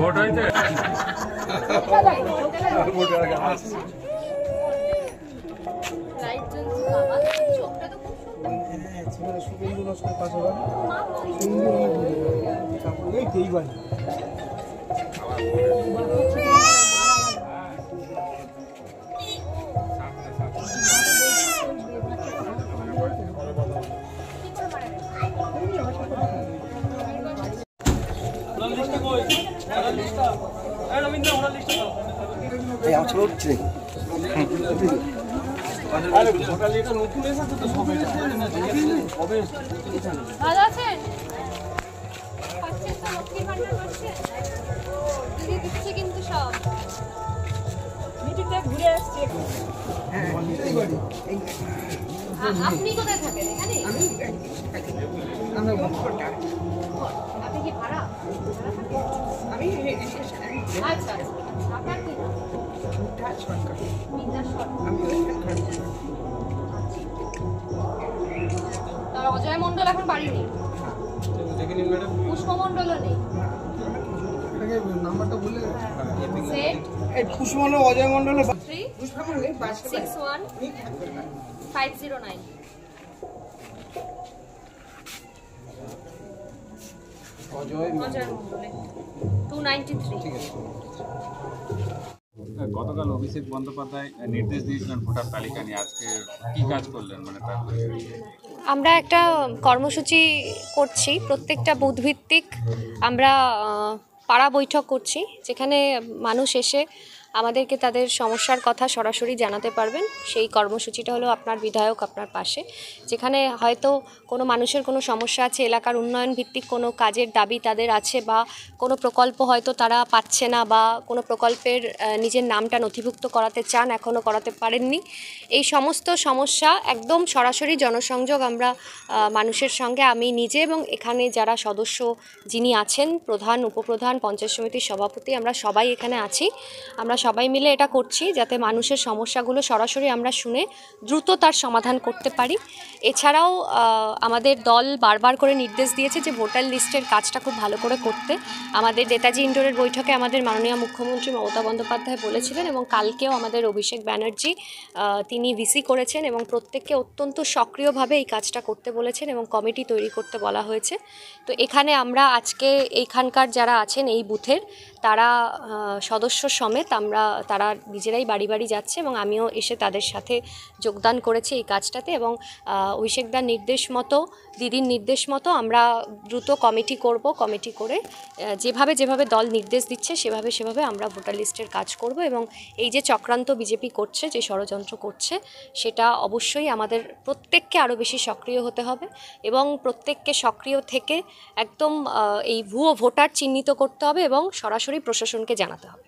Vote হয়েছে শুভেন্দু লস্কর পাশে ভালো আছেন? দিদি দিচ্ছে কিন্তু সব মিটিংটা ঘুরে আসছে। আপনি কোথায় থাকেন? এখানে? আপনি কি ভাড়া? আচ্ছা, আপনার কি নাম? অজয় মন্ডল এখন বাড়ি নেই, পুষ্প মন্ডলও নেই। নাম্বারটা বললে পুষ্প মন্ডল অজয় মন্ডল 361-509। অজয় মন্ডল 293। গতকাল অভিষেক বন্দ্যোপাধ্যায় নির্দেশ দিয়েছিলেন ভোটার তালিকা নিয়ে, আজকে কি কাজ করলেন? মানে তারপরে আমরা একটা কর্মসূচি করছি, প্রত্যেকটা বুথভিত্তিক আমরা পাড়া বৈঠক করছি, যেখানে মানুষ এসে আমাদেরকে তাদের সমস্যার কথা সরাসরি জানাতে পারবেন। সেই কর্মসূচিটা হলো আপনার বিধায়ক আপনার পাশে, যেখানে হয়তো কোনো মানুষের কোনো সমস্যা আছে, এলাকার উন্নয়ন ভিত্তিক কোনো কাজের দাবি তাদের আছে, বা কোনো প্রকল্প হয়তো তারা পাচ্ছে না, বা কোনো প্রকল্পের নিজের নামটা নথিভুক্ত করাতে চান, এখনও করাতে পারেননি। এই সমস্ত সমস্যা একদম সরাসরি জনসংযোগ আমরা মানুষের সঙ্গে, আমি নিজে এবং এখানে যারা সদস্য যিনি আছেন, প্রধান, উপপ্রধান, পঞ্চায়েত সমিতির সভাপতি, আমরা সবাই এখানে আছি। আমরা সবাই মিলে এটা করছি যাতে মানুষের সমস্যাগুলো সরাসরি আমরা শুনে দ্রুত তার সমাধান করতে পারি। এছাড়াও আমাদের দল বারবার করে নির্দেশ দিয়েছে যে ভোটার লিস্টের কাজটা খুব ভালো করে করতে। আমাদের নেতাজি ইন্ডোরের বৈঠকে আমাদের মাননীয় মুখ্যমন্ত্রী মমতা বন্দ্যোপাধ্যায় বলেছিলেন, এবং কালকেও আমাদের অভিষেক ব্যানার্জি তিনি ভিসি করেছেন এবং প্রত্যেককে অত্যন্ত সক্রিয়ভাবে এই কাজটা করতে বলেছেন এবং কমিটি তৈরি করতে বলা হয়েছে। তো এখানে আমরা আজকে এইখানকার যারা আছেন এই বুথের, তারা সদস্য সমেত তারা নিজেরাই বাড়ি বাড়ি যাচ্ছে, এবং আমিও এসে তাদের সাথে যোগদান করেছি এই কাজটাতে। এবং অভিষেকদার নির্দেশ মতো, দিদির নির্দেশ মতো আমরা দ্রুত কমিটি করব, কমিটি করে যেভাবে দল নির্দেশ দিচ্ছে সেভাবে আমরা ভোটার লিস্টের কাজ করব। এবং এই যে চক্রান্ত বিজেপি করছে, যে ষড়যন্ত্র করছে, সেটা অবশ্যই আমাদের প্রত্যেককে আরও বেশি সক্রিয় হতে হবে, এবং প্রত্যেককে সক্রিয় থেকে একদম এই ভুয়ো ভোটার চিহ্নিত করতে হবে এবং সরাসরি প্রশাসনকে জানাতে হবে।